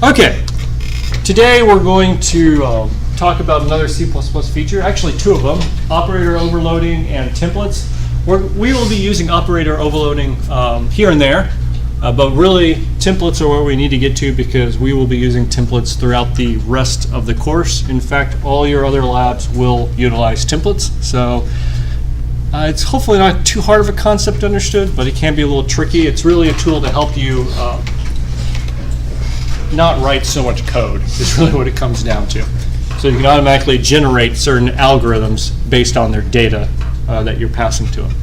Okay, today we're going to talk about another C++ feature, actually two of them, operator overloading and templates. We will be using operator overloading here and there, but really templates are where we need to get to because we will be using templates throughout the rest of the course. In fact, all your other labs will utilize templates, so it's hopefully not too hard of a concept understood, but it can be a little tricky. It's really a tool to help you not write so much code, is really what it comes down to. So you can automatically generate certain algorithms based on their data that you're passing to them.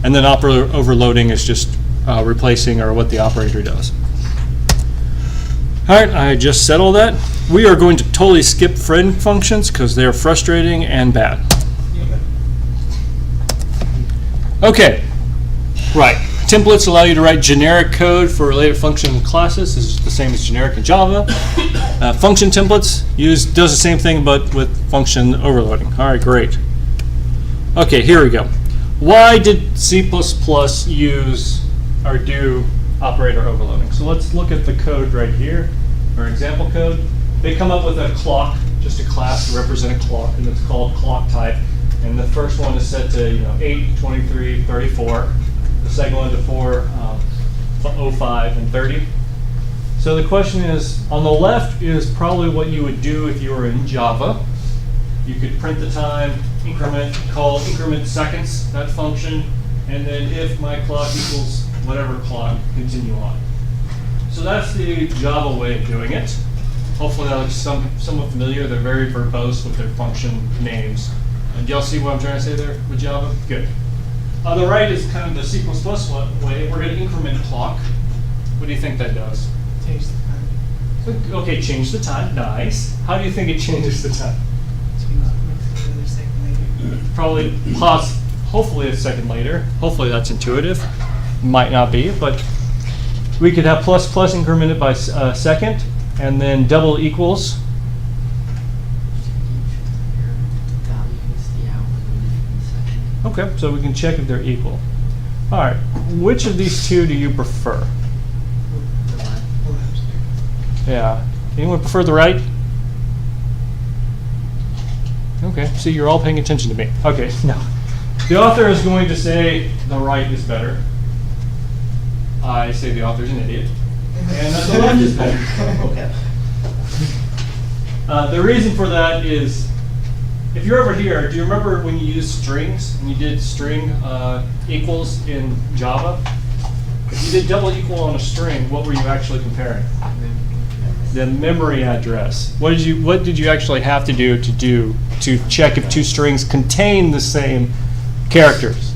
And then operator overloading is just replacing or what the operator does. All right, I just said all that. We are going to totally skip friend functions because they're frustrating and bad. Okay, right. Templates allow you to write generic code for related function classes. This is the same as generic in Java. Function templates does the same thing but with function overloading. All right, great. Okay, here we go. Why did C++ use or do operator overloading? So let's look at the code right here, our example code. They come up with a clock, just a class to represent a clock, and it's called clock type. And the first one is set to 8, 23, 34. The second one to 4, 05, and 30. So the question is, on the left is probably what you would do if you were in Java. You could print the time, increment, call increment seconds, that function, and then if my clock equals whatever clock, continue on. So that's the Java way of doing it. Hopefully that looks somewhat familiar. They're very verbose with their function names. Do y'all see what I'm trying to say there with Java? Good. On the right is kind of the C++ way. We're going to increment clock. What do you think that does? Change the time. Okay, change the time. Nice. How do you think it changes the time? Another second later. Probably, hopefully a second later. Hopefully that's intuitive. Might not be, but we could have plus plus incremented by second, and then double equals. Okay, so we can check if they're equal. All right, which of these two do you prefer? The left. Yeah, anyone prefer the right? Okay, see, you're all paying attention to me. Okay, no. The author is going to say the right is better. I say the author's an idiot. And that the left is better. Okay. The reason for that is, if you're over here, do you remember when you used strings and you did string equals in Java? If you did double equal on a string, what were you actually comparing? The memory address. What did you actually have to do to check if two strings contain the same characters?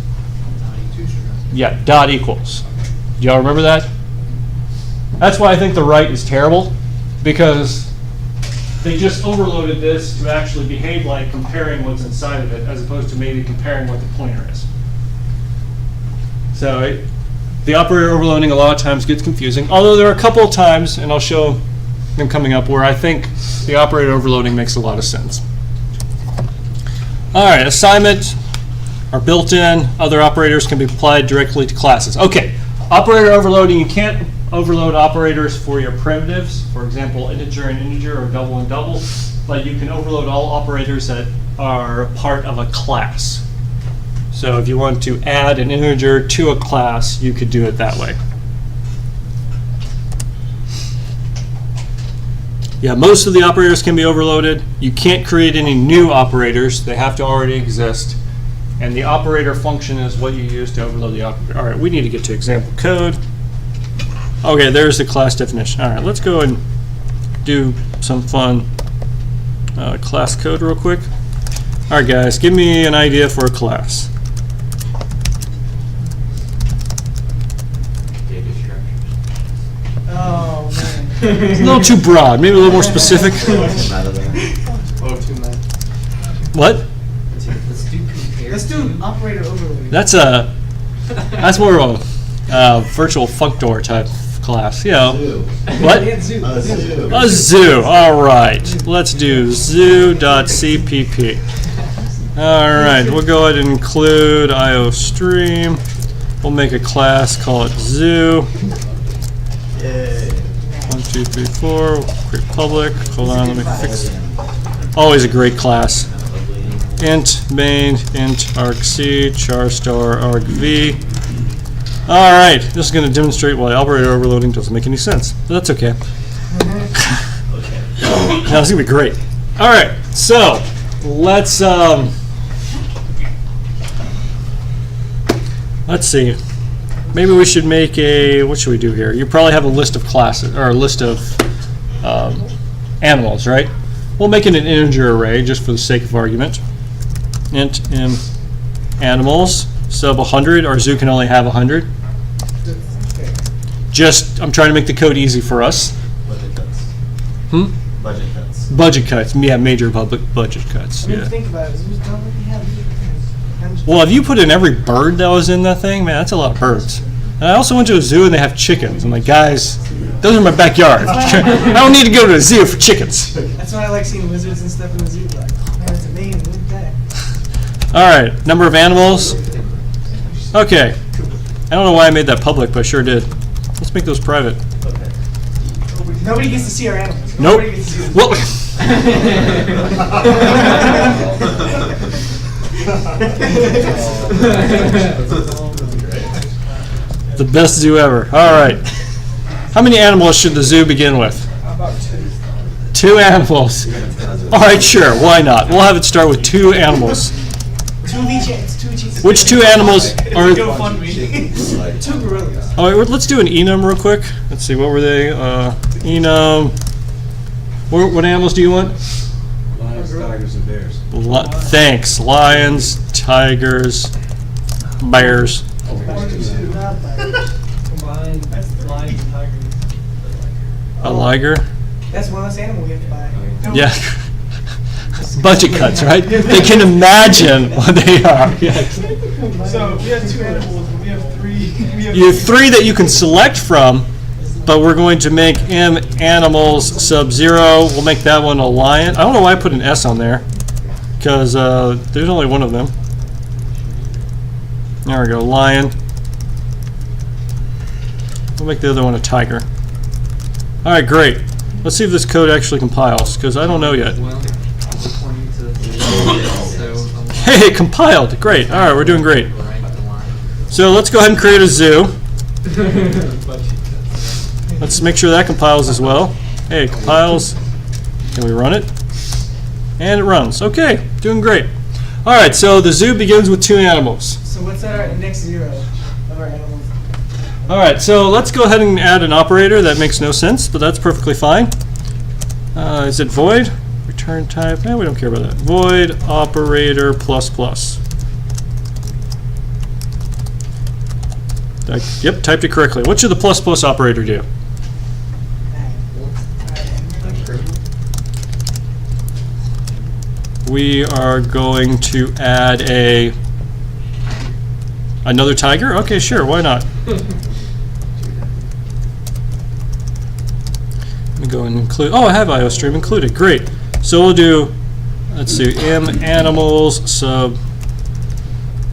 Yeah, dot equals. Do y'all remember that? That's why I think the right is terrible, because they just overloaded this to actually behave like comparing what's inside of it, as opposed to maybe comparing what the pointer is. So the operator overloading a lot of times gets confusing, although there are a couple of times, and I'll show them coming up, where I think the operator overloading makes a lot of sense. All right, assignment are built in. Other operators can be applied directly to classes. Okay, operator overloading, you can't overload operators for your primitives, for example, integer and integer or double and double, but you can overload all operators that are part of a class. So if you want to add an integer to a class, you could do it that way. Yeah, most of the operators can be overloaded. You can't create any new operators. They have to already exist. And the operator function is what you use to overload the operator. All right, we need to get to example code. Okay, there's the class definition. All right, let's go and do some fun class code real quick. All right, guys, give me an idea for a class. Data structures. Oh, man. It's a little too broad. Maybe a little more specific. Oh, too much. What? Let's do compare. Let's do operator overloading. That's more of a virtual functor type class. You know. Zoo. What? Zoo. Zoo. A zoo. All right. Let's do zoo.cpp. All right. We'll go ahead and include IOStream. We'll make a class, call it zoo. Yay. 2, 3, 4. Create public. Hold on, let me fix it. Always a great class. Int main, int argc, char star argv. All right, this is going to demonstrate why operator overloading doesn't make any sense. But that's okay. Now it's going to be great. All right, so let's see. Maybe we should make a, what should we do here? You probably have a list of classes, or a list of animals, right? We'll make it an integer array just for the sake of argument. Int m animals sub 100. Our zoo can only have 100. Just, I'm trying to make the code easy for us. Budget cuts. Budget cuts. Budget cuts. Yeah, major public budget cuts. I mean, Yeah. think about it. Zoos don't really have these things. Well, if you put in every bird that was in that thing, man, that's a lot of birds. And I also went to a zoo and they have chickens. I'm like, guys, those are my backyard. I don't need to go to a zoo for chickens. That's why I like seeing lizards and stuff in the zoo. Like, man, it's amazing. Look at that. All right, number of animals. Okay. I don't know why I made that public, but I sure did. Let's make those private. Okay. Nobody gets to see our animals. Nope. Nobody gets to see them. Well, the best zoo ever. All right. How many animals should the zoo begin with? About 2. 2 animals. All right, sure. Why not? We'll have it start with 2 animals. 2 of each. It's 2 of each. Which 2 animals are? Go fund me. 2 gorillas. All right, let's do an enum real quick. Let's see, what were they? Enum. What animals do you want? Lions, tigers, and bears. Thanks. Lions, tigers, bears. Combined lions and tigers. A liger. That's one less animal we have to buy. Yeah. Budget cuts, right? They can imagine what they are. So we have 2 animals, but we have 3. You have 3 that you can select from, but we're going to make m animals sub 0. We'll make that one a lion. I don't know why I put an S on there, because there's only one of them. There we go, lion. We'll make the other one a tiger. All right, great. Let's see if this code actually compiles, because I don't know yet. Well, according to so Hey, it compiled. Great. All right, we're doing great. right the line. So let's go ahead and create a zoo. Let's make sure that compiles as well. Hey, it compiles. Can we run it? And it runs. Okay, doing great. All right, so the zoo begins with 2 animals. So what's our next 0 of our animals? All right, so let's go ahead and add an operator. That makes no sense, but that's perfectly fine. Is it void? Return type? We don't care about that. Void operator plus plus. Yep, typed it correctly. What should the plus plus operator do? We are going to add another tiger? Okay, sure, why not? Let me go and include, oh, I have IOStream included, great. So we'll do, let's see, m animals sub,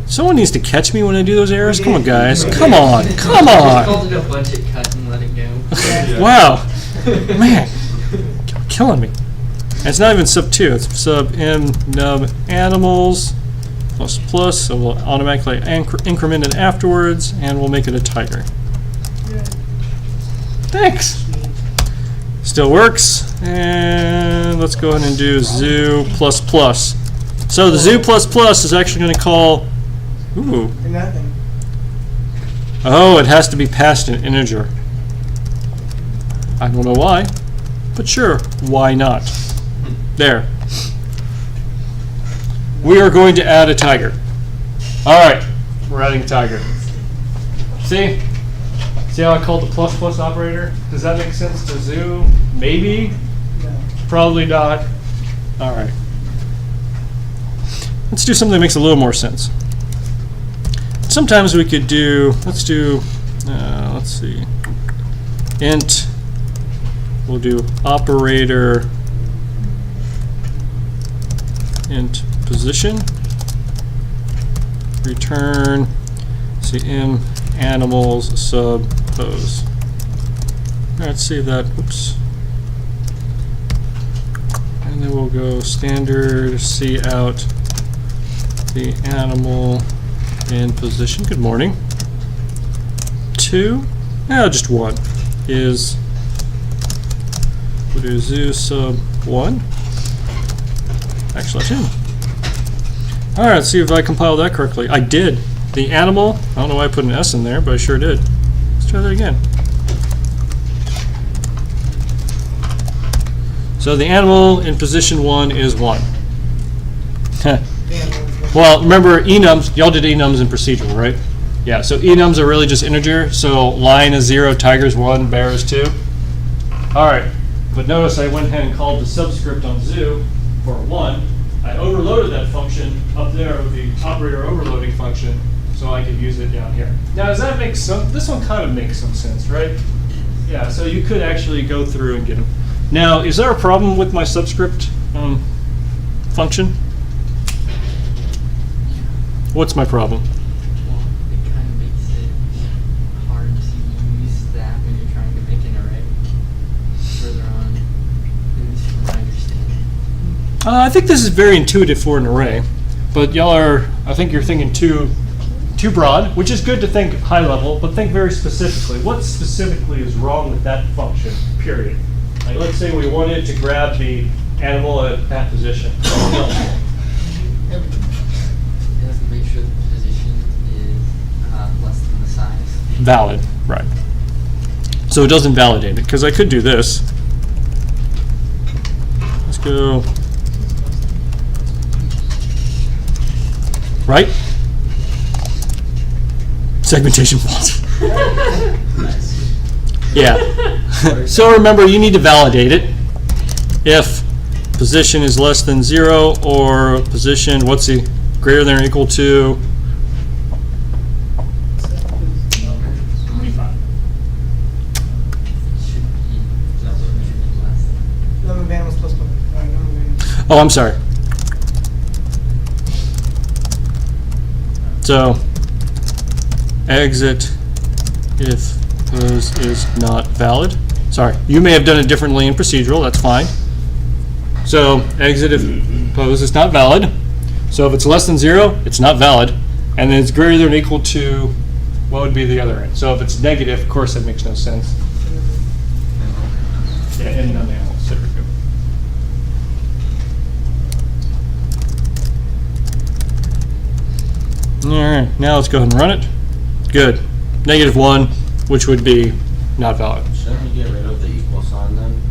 someone needs to catch me when I do those errors? Come on, guys, come on, come Just on. called it a budget cut and let it go. Wow, man, you're killing me. And it's not even sub 2, it's sub m nub animals plus plus, so we'll automatically increment it afterwards, and we'll make it a tiger. Thanks. Still works, and let's go ahead and do zoo plus plus. So the zoo plus plus is actually going to call, ooh, For nothing. oh, it has to be passed an integer. I don't know why, but sure, why not? There. We are going to add a tiger. All right, we're adding a tiger. See? See how I called the plus plus operator? Does that make sense to zoo? Maybe? No. Probably not. All right. Let's do something that makes a little more sense. Sometimes we could do, let's see, int, we'll do operator int position, return, see m animals sub pose. Let's see if that, oops. And then we'll go standard C out the animal in position. Good morning. 2, no, just 1 is, we'll do zoo sub 1. Actually, 2. All right, let's see if I compiled that correctly. I did. The animal, I don't know why I put an S in there, but I sure did. Let's try that again. So the animal in position 1 is 1. Well, remember enums, y'all did enums in procedural, right? Yeah, so enums are really just integer. So lion is 0, tiger is 1, bear is 2. All right, but notice I went ahead and called the subscript on zoo for 1. I overloaded that function up there with the operator overloading function so I could use it down here. Now, does that make some, this one kind of makes some sense, right? Yeah, so you could actually go through and get them. Now, is there a problem with my subscript function? What's my problem? Well, it kind of makes it hard to use that when you're trying to make an array further on, at least from my understanding. I think this is very intuitive for an array, but y'all are, I think you're thinking too broad, which is good to think high level, but think very specifically. What specifically is wrong with that function, period? Like, let's say we wanted to grab the animal at that position. It has to make sure the position is less than the size. Valid, right. So it doesn't validate it, because I could do this. Let's go. Right? Segmentation fault. Nice. Yeah. So remember, you need to validate it. If position is less than 0 or position, what's the greater than or equal to 25. Number of animals plus 1. Number of animals. Oh, I'm sorry. So exit if pose is not valid. Sorry, you may have done it differently in procedural, that's fine. So exit if pose is not valid. So if it's less than 0, it's not valid. And then it's greater than or equal to, what would be the other end? So if it's negative, of course that makes no sense. Yeah, and non-animals, there we go. All right, now let's go ahead and run it. Good. -1, which would be not valid. Shouldn't we get rid of the equal sign then?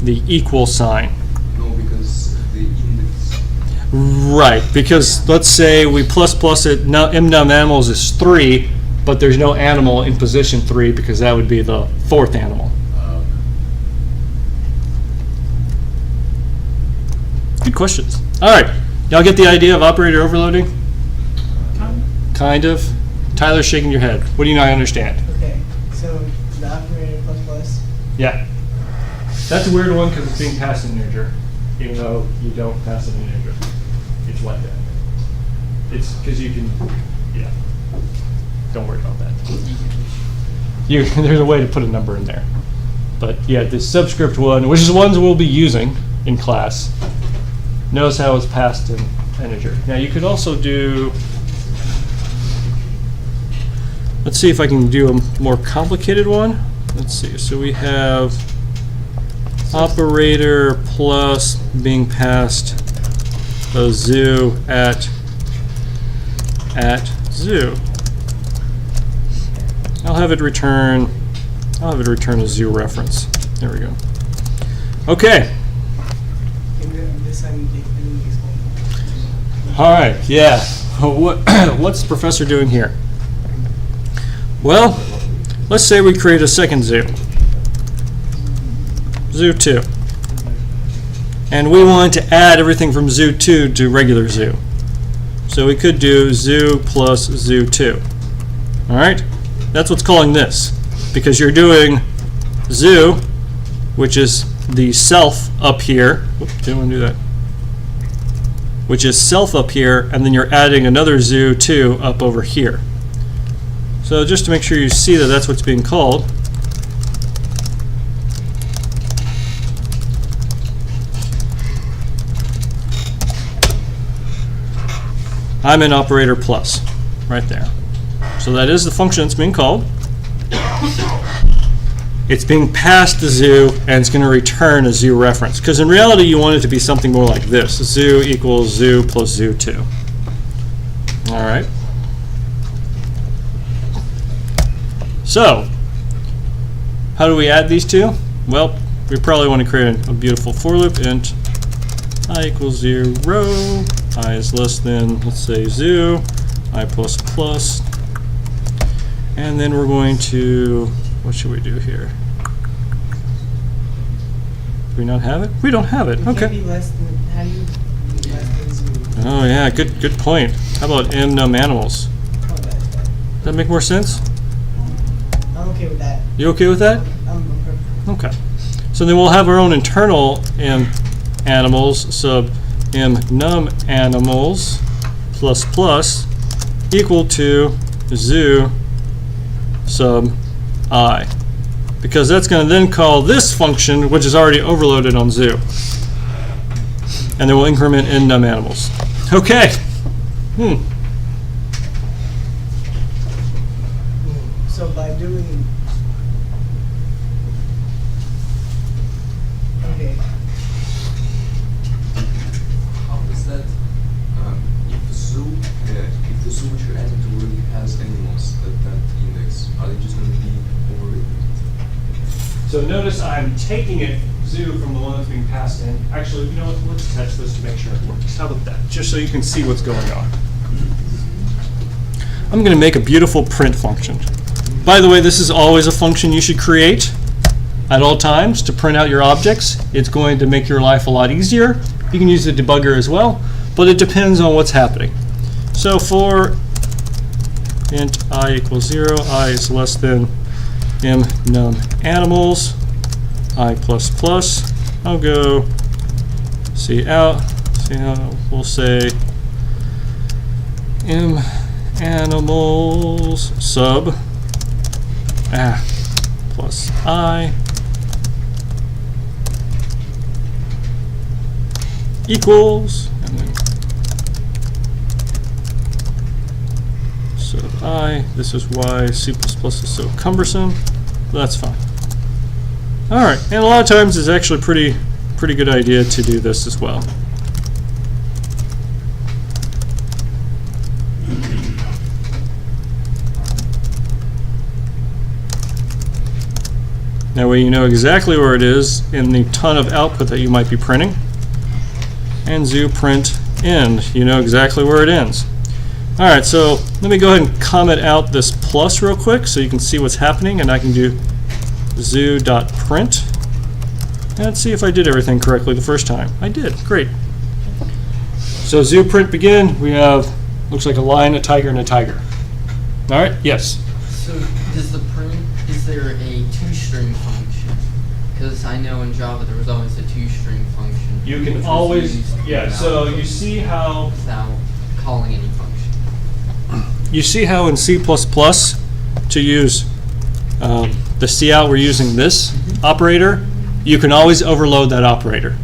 The equal sign. No, because the index. Right, because let's say we plus it, num animals is 3, but there's no animal in position 3 because that would be the 4th animal. Good questions. All right, y'all get the idea of operator overloading? Kind of. Tyler's shaking your head. What do you not understand? Okay, so the operator plus. Yeah. That's a weird one because it's being passed in integer, even though you don't pass it in integer. It's like that. It's because you can, yeah. Don't worry about that. There's a way to put a number in there. But yeah, the subscript one, which is the ones we'll be using in class, knows how it's passed in integer. Now you could also do, let's see if I can do a more complicated one. Let's see, so we have operator plus being passed a zoo at zoo. I'll have it return a zoo reference. There we go. Okay. All right, yeah. What's the professor doing here? Well, let's say we create a second zoo. Zoo 2. And we want to add everything from zoo 2 to regular zoo. So we could do zoo plus zoo 2. All right? That's what's calling this. Because you're doing zoo, which is the self up here. Oops, didn't want to do that. Which is self up here, and then you're adding another zoo 2 up over here. So just to make sure you see that that's what's being called, I'm in operator plus, right there. So that is the function that's being called. It's being passed to zoo, and it's going to return a zoo reference. Because in reality, you want it to be something more like this. Zoo equals zoo plus zoo2. All right. So, how do we add these two? Well, we probably want to create a beautiful for loop. Int I equals 0, I is less than, let's say, zoo, I plus plus. And then we're going to, what should we do here? Do we not have it? We don't have it. It can't Okay. be less than, how do you be less than 0? Oh yeah, good point. How about num animals? Oh, Does that make more sense? I'm okay with that. You okay with that? I'm Okay. So then we'll have our own internal animals sub num animals plus plus equal to zoo sub I. Because that's going to then call this function, which is already overloaded on zoo. And then we'll increment num animals. Okay. So by doing, okay, How is that? If the zoo which you're adding to already has animals at that index, are they just going to be overridden? So notice I'm taking it zoo from the one that's being passed in. Actually, you know what? Let's test this to make sure it works. How about that? Just so you can see what's going on. I'm going to make a beautiful print function. By the way, this is always a function you should create at all times to print out your objects. It's going to make your life a lot easier. You can use the debugger as well, but it depends on what's happening. So for int I equals 0, I is less than num animals, I plus plus, I'll go cout, we'll say animals sub plus I equals, and then sub I, this is why C++ is so cumbersome. That's fine. All right, and a lot of times it's actually pretty good idea to do this as well. That way you know exactly where it is in the ton of output that you might be printing. And zoo print end, you know exactly where it ends. All right, so let me go ahead and comment out this plus real quick so you can see what's happening, and I can do zoo.print. And let's see if I did everything correctly the first time. I did, great. So zoo print begin, we have, looks like a lion, a tiger, and a tiger. All right, yes? So does the print, is there a two-string function? Because I know in Java there was always a two-string function. You which can was always, used yeah, without- so you see how without calling any function. you see how in C++ to use the cout we're using this operator, you can always overload that operator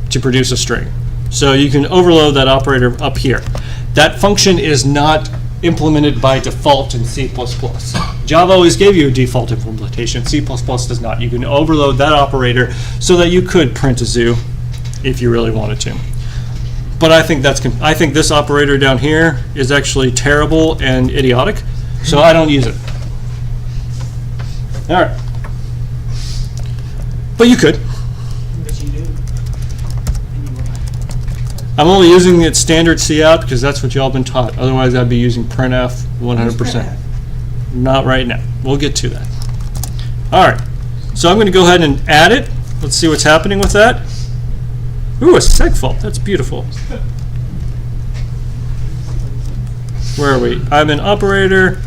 to produce a string. So you can overload that operator up here. That function is not implemented by default in C++. Java always gave you a default implementation. C++ does not. You can overload that operator so that you could print a zoo if you really wanted to. But I think I think this operator down here is actually terrible and idiotic, so I don't use it. All right. But you could. but you do. And you won't. I'm only using its standard cout because that's what y'all been taught. Otherwise, I'd be using printf 100%. Not right now. We'll get to that. All right. So I'm going to go ahead and add it. Let's see what's happening with that. Ooh, a segfault. That's beautiful. Where are we? I'm in operator,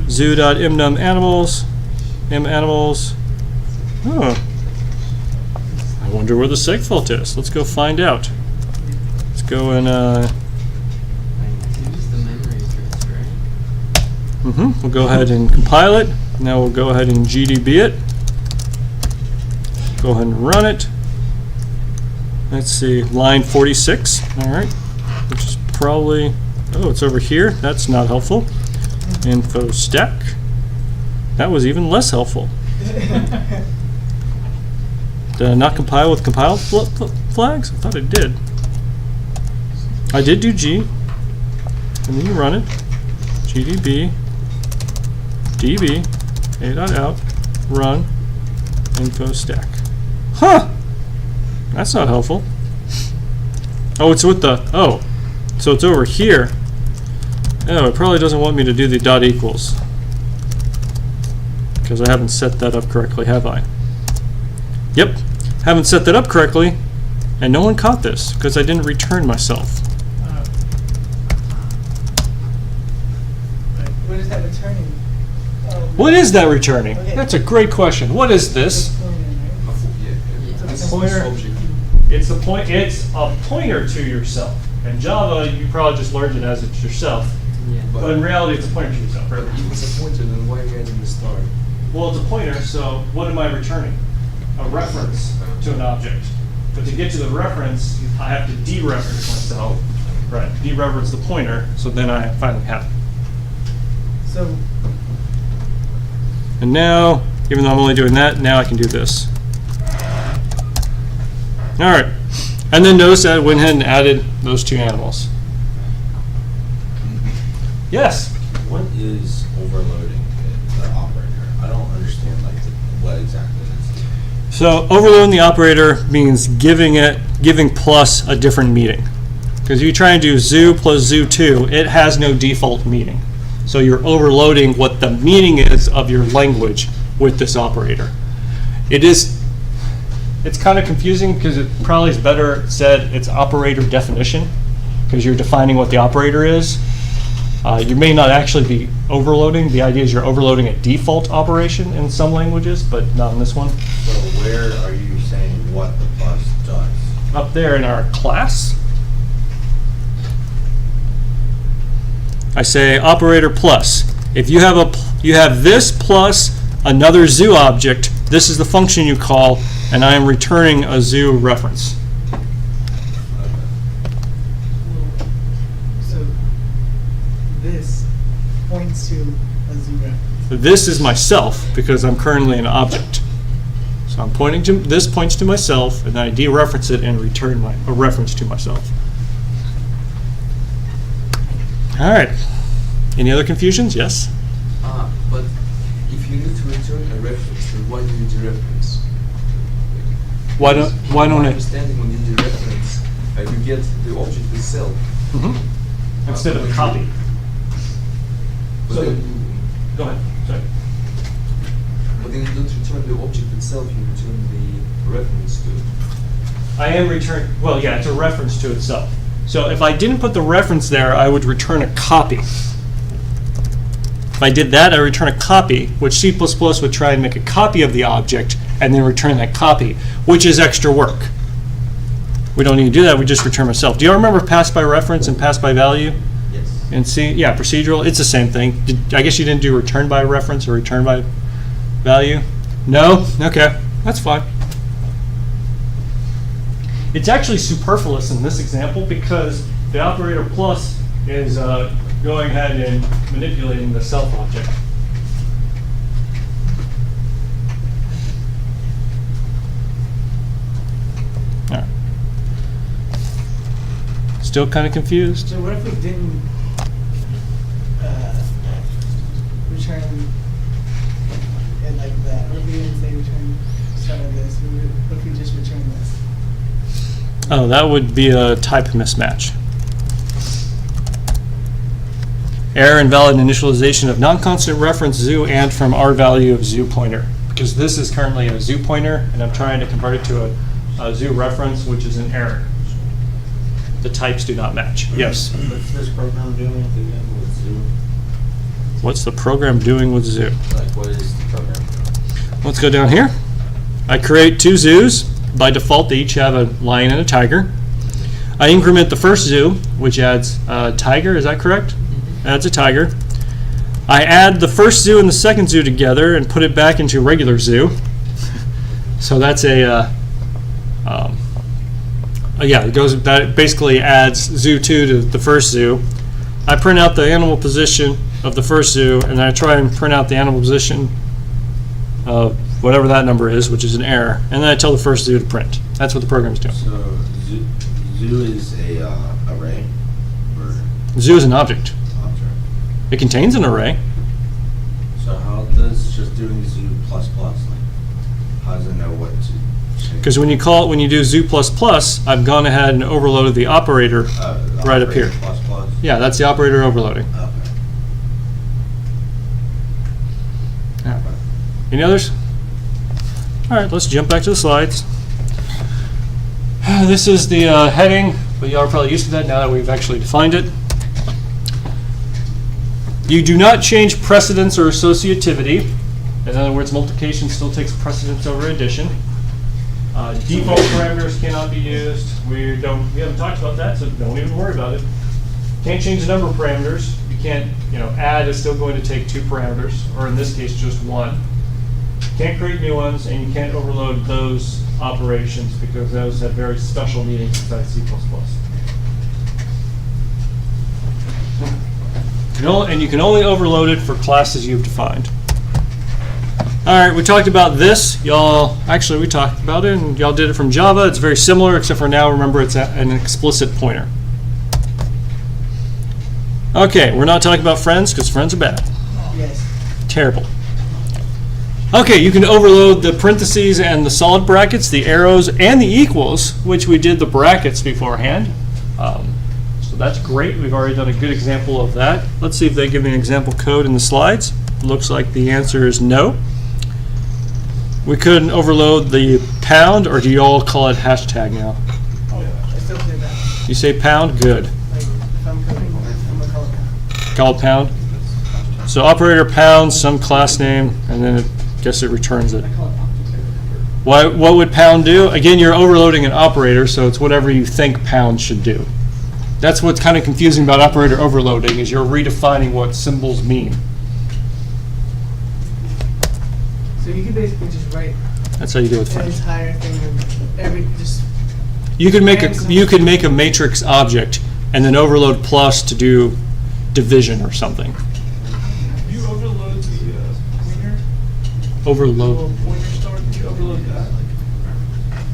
zoo.mnum animals, animals. Oh. I wonder where the segfault is. Let's go find out. Let's go and Use the memory address, right? we'll go ahead and compile it. Now we'll go ahead and GDB it. Go ahead and run it. Let's see, line 46. All right, which is probably Oh, it's over here. That's not helpful. Info stack. That was even less helpful. Did I not compile with compile flags? I thought I did. I did do G. And then you run it. GDB. DB. A.out. Run. Info stack. Huh! That's not helpful. Oh, it's with the, oh. So it's over here. Oh, it probably doesn't want me to do the dot equals. Because I haven't set that up correctly, have I? Yep. Haven't set that up correctly. And no one caught this, because I didn't return myself. What is that returning? What is that returning? Okay. That's a great question. What is this? This Pointer. object. It's a pointer to yourself. In Java, you probably just learned it as it's yourself. Yeah. But in reality, it's a pointer to yourself. But if it's a pointer, then why are you adding the star? Well, it's a pointer, so what am I returning? A reference to an object. But to get to the reference, I have to dereference myself. Right, dereference the pointer, so then I finally have it. So, And now, even though I'm only doing that, now I can do this. All right. And then notice that I went ahead and added those two animals. Yes? What is overloading the operator? I don't understand like what exactly it is. So overloading the operator means giving plus a different meaning. Because you try and do zoo plus zoo2, it has no default meaning. So you're overloading what the meaning is of your language with this operator. It's kind of confusing because it probably is better said it's operator definition, because you're defining what the operator is. You may not actually be overloading. The idea is you're overloading a default operation in some languages, but not in this one. So where are you saying what the plus does? Up there in our class, I say operator plus. If you have this plus another zoo object, this is the function you call, and I am returning a zoo reference. so this points to a zoo reference. This is myself because I'm currently an object. So I'm pointing to, this points to myself, and then I dereference it and return a reference to myself. All right. Any other confusions? Yes? But if you need to return a reference, then why do you dereference? Why don't My I? understanding, when you dereference, you get the object itself. Mm-hmm. Instead of a copy. But So- then, Go ahead. Sorry. but then you don't return the object itself, you return the reference to it. I am return. Well, yeah, it's a reference to itself. So if I didn't put the reference there, I would return a copy. If I did that, I return a copy, which C++ would try and make a copy of the object and then return that copy, which is extra work. We don't need to do that. We just return myself. Do you all remember pass by reference and pass by value? Yes. And C, yeah, procedural. It's the same thing. I guess you didn't do return by reference or return by value? No? Okay, that's fine. It's actually superfluous in this example because the operator plus is going ahead and manipulating the self object. All right. Still kind of confused? So what if we didn't return it like that? What if we didn't say return start of this? What if we just return this? Oh, that would be a type mismatch. Error invalid initialization of non-constant reference zoo and from R value of zoo pointer. Because this is currently a zoo pointer, and I'm trying to convert it to a zoo reference, which is an error. The types do not match. Yes? What's this program doing with Zoo? What's the program doing with zoo? Like what is the program doing? Let's go down here. I create two zoos. By default, they each have a lion and a tiger. I increment the first zoo, which adds a tiger. Is that correct? Adds a tiger. I add the first zoo and the second zoo together and put it back into regular zoo. So that's yeah, it goes. That basically adds zoo 2 to the first zoo. I print out the animal position of the first zoo, and then I try and print out the animal position of whatever that number is, which is an error, and then I tell the first zoo to print. That's what the program's doing. So zoo is a array or Zoo is an object. object. It contains an array. So how does just doing zoo plus plus, like, how does it know what to change? Because when you do zoo plus plus, I've gone ahead and overloaded the operator The right up operator here. Plus plus. Yeah, that's the operator overloading. Okay. Yeah. Any others? All right, let's jump back to the slides. This is the heading, but y'all are probably used to that now that we've actually defined it. You do not change precedence or associativity. In other words, multiplication still takes precedence over addition. Default parameters cannot be used. We haven't talked about that, so don't even worry about it. Can't change the number of parameters. You can't, add is still going to take 2 parameters, or in this case, just 1. Can't create new ones, and you can't overload those operations because those have very special meanings inside C++. And you can only overload it for classes you've defined. All right, we talked about this. We talked about it, and y'all did it from Java. It's very similar, except for now, remember, it's an explicit pointer. Okay, we're not talking about friends, because friends are bad. Yes. Terrible. Okay, you can overload the parentheses and the solid brackets, the arrows, and the equals, which we did the brackets beforehand. So that's great. We've already done a good example of that. Let's see if they give me an example code in the slides. Looks like the answer is no. We couldn't overload the pound, or do you all call it hashtag now? Oh, yeah. I still say that. You say pound? Good. Like, if I'm coding, I'm gonna call it that. Call it pound. So operator pound, some class name, and then I guess it returns it. I call it operator. What would pound do? Again, you're overloading an operator, so it's whatever you think pound should do. That's what's kind of confusing about operator overloading, is you're redefining what symbols mean. So you can basically just write That's how you do it with an friends. entire thing of just You could make a matrix object and then overload plus to do division or something. You overload the pointer, Overload. little pointer star. Did you overload that?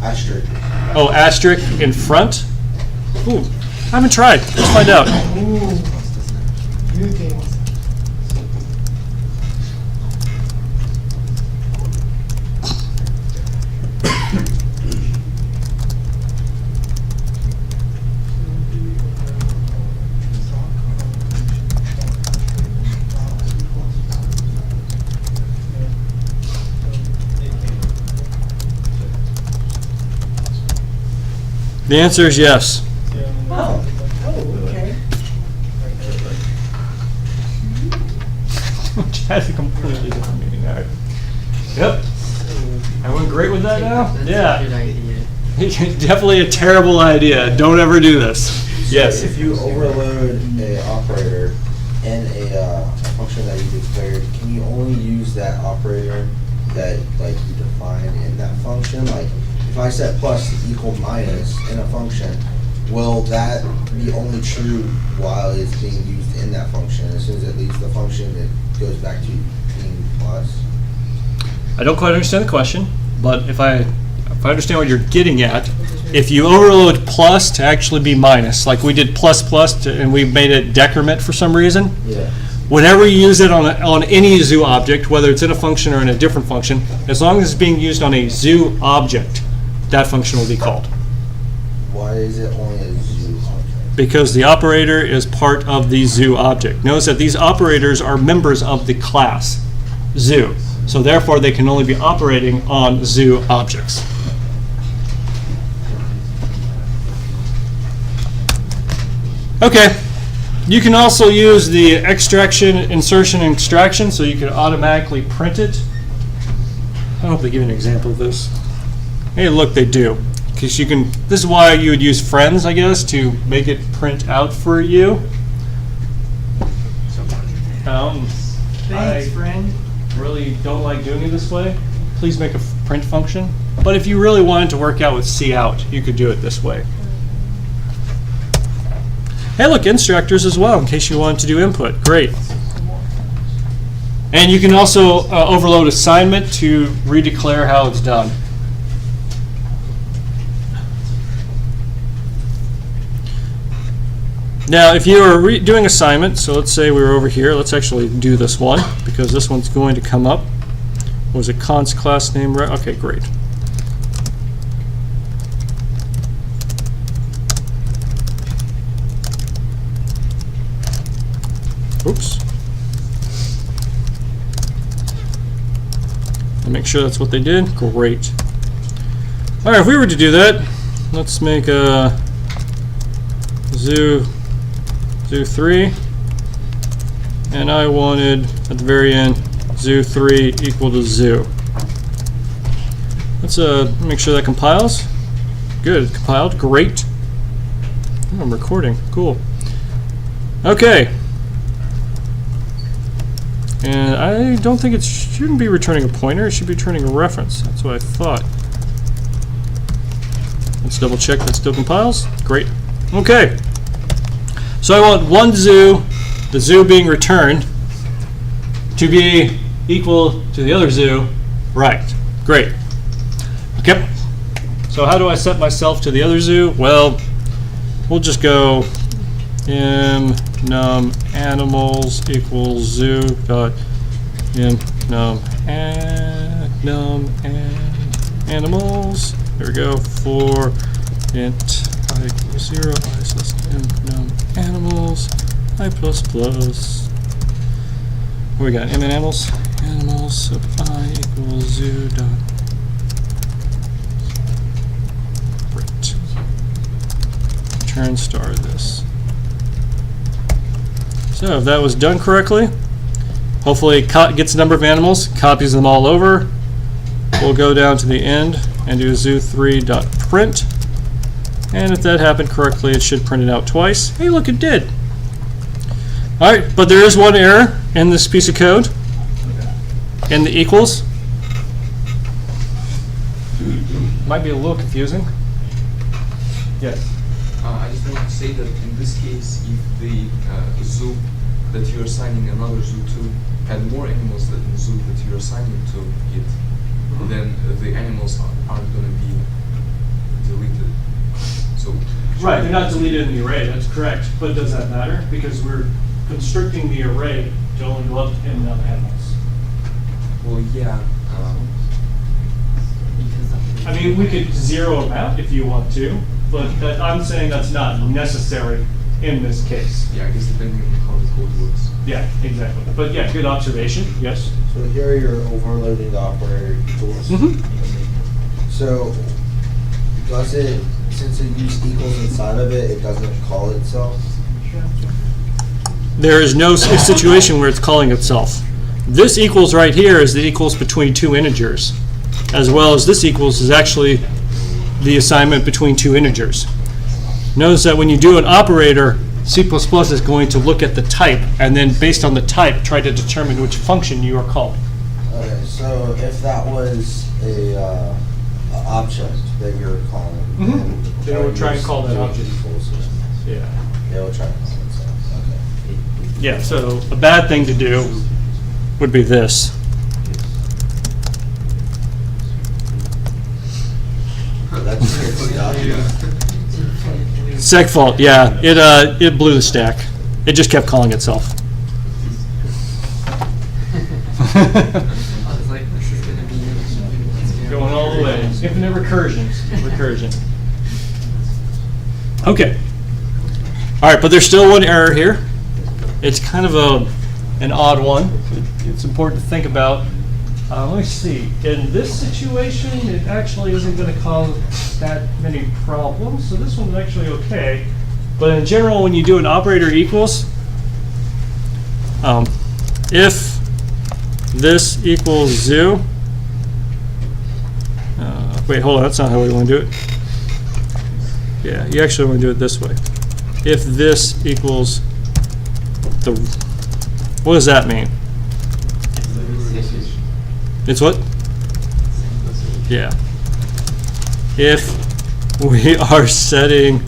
Asterisk. Oh, asterisk in front? Ooh, I haven't tried. Let's find out. new things. The answer is yes. Oh, okay. Which has a completely different meaning. All right. Yep. Everyone great with that now? That's Yeah. a good idea. Definitely a terrible idea. Don't ever do this. Yes. If you overload a operator in a function that you declared, can you only use that operator that you define in that function? Like, if I set plus to equal minus in a function, will that be only true while it's being used in that function? As soon as it leaves the function, it goes back to being plus? I don't quite understand the question, but if I understand what you're getting at, if you overload plus to actually be minus, like we did plus plus and we made it decrement for some reason, Yeah. whenever you use it on any zoo object, whether it's in a function or in a different function, as long as it's being used on a zoo object, that function will be called. Why is it only a zoo object? Because the operator is part of the zoo object. Notice that these operators are members of the class zoo. So therefore, they can only be operating on zoo objects. Okay. You can also use the extraction, insertion, and extraction, so you can automatically print it. I hope they give you an example of this. Hey, look, they do. Because you can. This is why you would use friends, I guess, to make it print out for you. Thanks, friend. Really don't like doing it this way. Please make a print function. But if you really wanted to work out with cout, you could do it this way. Hey, look, instructors as well, in case you wanted to do input. Great. And you can also overload assignment to redeclare how it's done. Now, if you are doing assignment, so let's say we were over here. Let's actually do this one, because this one's going to come up. Was it const class name? Okay, great. Oops. Make sure that's what they did. Great. All right, if we were to do that, let's make a zoo3, and I wanted at the very end zoo3 equal to zoo. Let's make sure that compiles. Good, it's compiled. Great. Oh, I'm recording. Cool. Okay. And I don't think it shouldn't be returning a pointer. It should be returning a reference. That's what I thought. Let's double check that still compiles. Great. Okay. So I want one zoo, the zoo being returned, to be equal to the other zoo. Right. Great. Okay. So how do I set myself to the other zoo? Well, we'll just go num animals equals zoo dot num animals. There we go. For int I equals 0, I says num animals I plus plus. What we got? M animals sub I equals zoo dot. Great. Return star this. So if that was done correctly, hopefully it gets the number of animals, copies them all over. We'll go down to the end and do zoo3.print. And if that happened correctly, it should print it out twice. Hey, look, it did. All right, but there is one error in this piece of code, in the equals. Might be a little confusing. Yes. I just want to say that in this case, if the zoo that you're assigning another zoo to had more animals than the zoo that you're assigning to it, then the animals aren't going to be deleted. So Right, they're not deleted in the array, that's correct. But does that matter? Because we're constricting the array to only go up to n animals. well, yeah. I mean, we could zero them out if you want to, but I'm saying that's not necessary in this case. Yeah, I guess depending on how the code works. Yeah, exactly. But yeah, good observation, yes. So here are your overloading the operator tools. So does it, since it uses equals inside of it, it doesn't call itself? There is no situation where it's calling itself. This equals right here is the equals between two integers, as well as this equals is actually the assignment between two integers. Notice that when you do an operator, C++ is going to look at the type, and then based on the type, try to determine which function you are calling. Okay, so if that was a object that you're calling, Then it would try and call that object. Yeah. Yeah, it would try and call itself. Okay. Yeah, so a bad thing to do would be this. That's good stuff. Segfault, yeah, it blew the stack. It just kept calling itself. I was like, this is gonna be Going all the way. Infinite recursion. Okay. All right, but there's still one error here. It's kind of an odd one. It's important to think about. Let me see. In this situation, it actually isn't going to cause that many problems. So this one's actually okay. But in general, when you do an operator equals, if this equals zoo, wait, hold on. That's not how we want to do it. Yeah, you actually want to do it this way. If this equals the, what does that mean? It's what? Yeah. If we are setting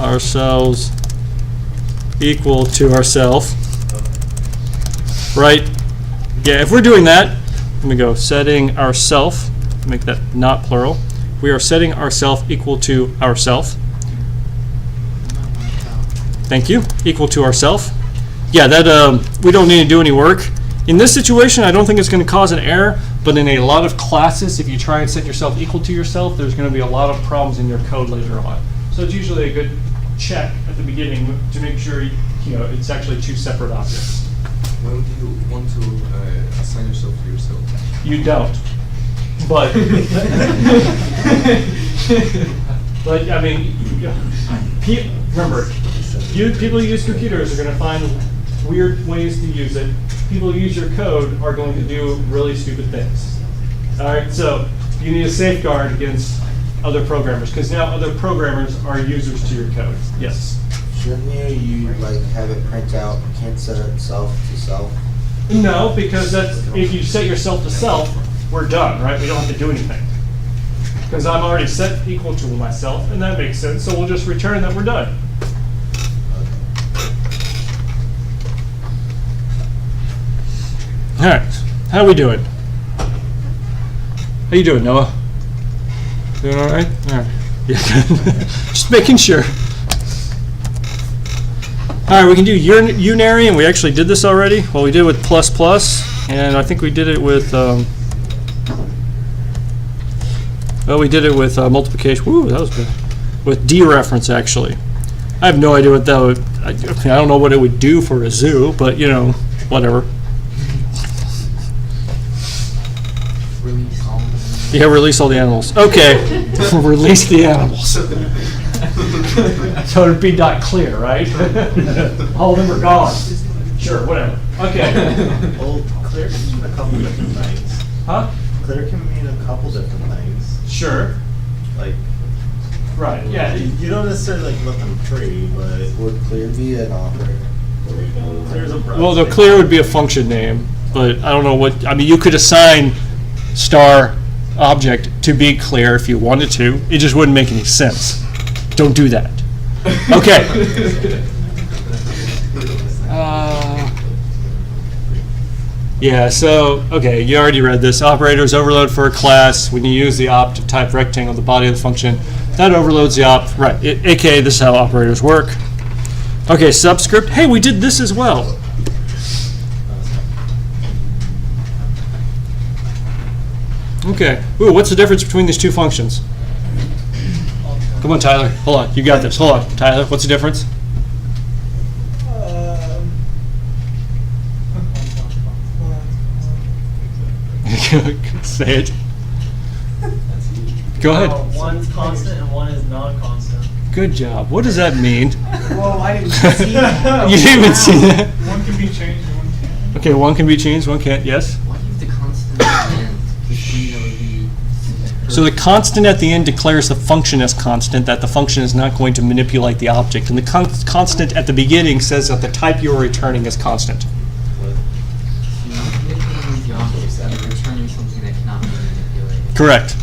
ourselves equal to ourself. Right? Yeah, if we're doing that, let me go setting ourself, make that not plural. We are setting ourself equal to ourself. Thank you. Equal to ourself. Yeah, that we don't need to do any work. In this situation, I don't think it's going to cause an error, but in a lot of classes, if you try and set yourself equal to yourself, there's going to be a lot of problems in your code later on. So it's usually a good check at the beginning to make sure it's actually two separate objects. When do you want to assign yourself to yourself? You don't. But, but I mean, remember, people who use computers are going to find weird ways to use it. People who use your code are going to do really stupid things. All right, so you need a safeguard against other programmers, because now other programmers are users to your code. Yes? Shouldn't you like have it print out, can't set itself to self? No, because if you set yourself to self, we're done, right? We don't have to do anything. Because I'm already set equal to myself, and that makes sense, so we'll just return that we're done. All right, how are we doing? How you doing, Noah? Doing all right? All right. Yeah, just making sure. All right, we can do unary, and we actually did this already. Well, we did it with plus plus, and I think we did it with. Well, we did it with multiplication. Woo, that was good. With dereference, actually. I have no idea what that would. I don't know what it would do for a zoo, but whatever. Release all the Yeah, release all the animals. Okay, release the animals. So it'd be dot clear, right? All of them are gone. Sure, whatever. Okay. Well, clear can mean a couple different things. Huh? Clear can mean a couple different things. Sure. Like, Right. Yeah. you don't necessarily like let them free, but Would clear be an operator? clear's a broad Well, the thing. clear would be a function name, but I don't know what. I mean, you could assign star object to be clear if you wanted to. It just wouldn't make any sense. Don't do that. Okay. Yeah, so, okay, you already read this. Operators overload for a class. When you use the opt type rectangle, the body of the function, that overloads the opt. Right, aka this is how operators work. Okay, subscript. Hey, we did this as well. Okay. Ooh, what's the difference between these two functions? Come on, Tyler. Hold on. You got this. Hold on, Tyler. What's the difference? Say it. Go ahead. One's constant and one is non-constant. Good job. What does that mean? Whoa, I didn't see that. You didn't even see that. One can be changed and one can't. Okay, one can be changed, one can't. Yes? Why do you have the constant at the end? Between that would be. So the constant at the end declares the function as constant, that the function is not going to manipulate the object. And the constant at the beginning says that the type you are returning is constant. You're manipulating the object and you're returning something that cannot be manipulated. Correct.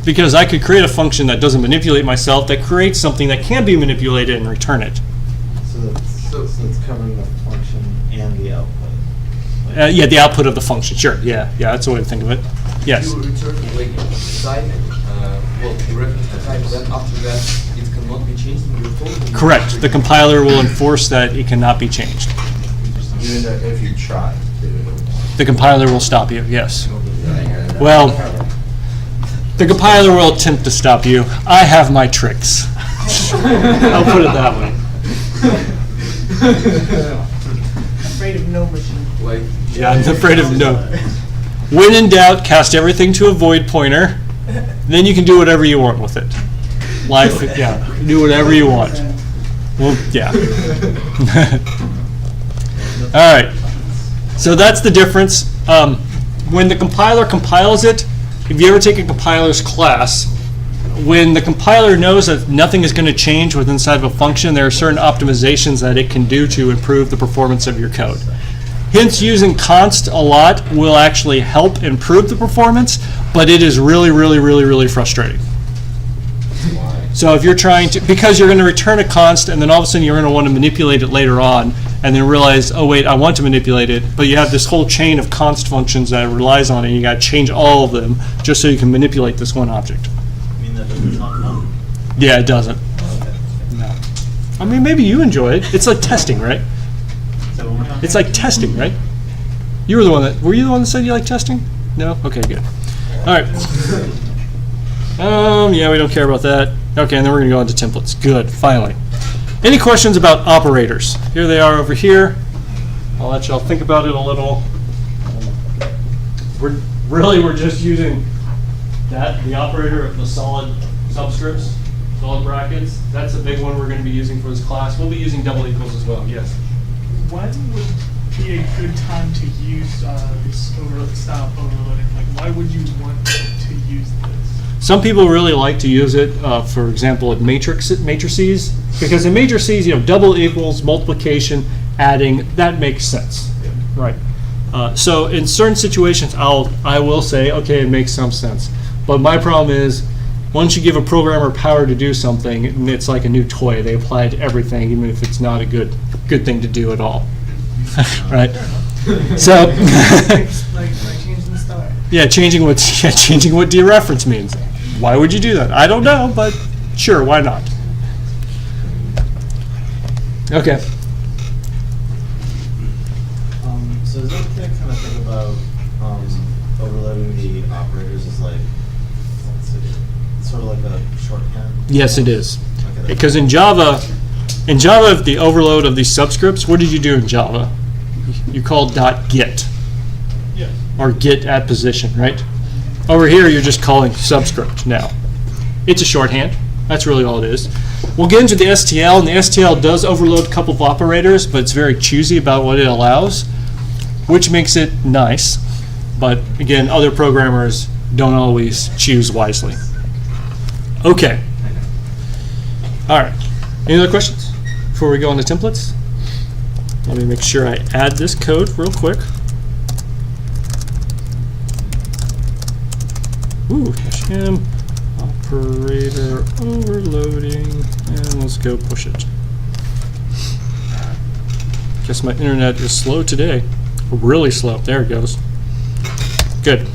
Because I could create a function that doesn't manipulate myself, that creates something that can be manipulated and return it. So it's covering the function and the output. Yeah, the output of the function. Sure. Yeah, that's a way to think of it. Yes. You return like type, the reference to type, then after that it cannot be changed in your code. Correct. The compiler will enforce that it cannot be changed. Even if you try to. The compiler will stop you. Yes. Well, the compiler will attempt to stop you. I have my tricks. I'll put it that way. Afraid of no machine. Like Yeah, I'm afraid of no. When in doubt, cast everything to a void pointer. Then you can do whatever you want with it. Life, yeah, do whatever you want. Well, yeah. All right. So that's the difference. When the compiler compiles it, if you ever take a compiler's class, when the compiler knows that nothing is going to change within inside of a function, there are certain optimizations that it can do to improve the performance of your code. Hence, using const a lot will actually help improve the performance, but it is really, really, really, really frustrating. Why? So if you're trying to, because you're going to return a const, and then all of a sudden you're going to want to manipulate it later on, and then realize, oh wait, I want to manipulate it, but you have this whole chain of const functions that it relies on, and you got to change all of them just so you can manipulate this one object. I mean, that doesn't sound fun. Yeah, it doesn't. No. I mean, maybe you enjoy it. It's like testing, right? So one more time. It's like testing, right? You were the one that, were you the one that said you like testing? No? Okay, good. All right. Yeah, we don't care about that. Okay, and then we're going to go on to templates. Good, finally. Any questions about operators? Here they are over here. I'll let y'all think about it a little. We're just using that, the operator of the solid subscripts, solid brackets. That's a big one we're going to be using for this class. We'll be using double equals as well, yes. When would be a good time to use this style of overloading? Like, why would you want to use this? Some people really like to use it, for example, at matrices, because in matrices, double equals, multiplication, adding, that makes sense, right? So in certain situations, I will say, okay, it makes some sense. But my problem is, once you give a programmer power to do something, it's like a new toy. They apply it to everything, even if it's not a good thing to do at all, right? So, like changing the star. yeah, changing what dereference means. Why would you do that? I don't know, but sure, why not? Okay. So is it okay to kind of think about overloading the operators as like, let's see, it's sort of like a shorthand? Yes, it is. Okay, Because in Java, the overload of these subscripts, what did you do in Java? You called .get Yes. or get at position, right? Over here, you're just calling subscript now. It's a shorthand. That's really all it is. We'll get into the STL, and the STL does overload a couple of operators, but it's very choosy about what it allows, which makes it nice. But again, other programmers don't always choose wisely. Okay. All right. Any other questions before we go on to templates? Let me make sure I add this code real quick. Ooh, -m operator overloading, and let's go push it. Guess my internet is slow today. Really slow. There it goes. Good.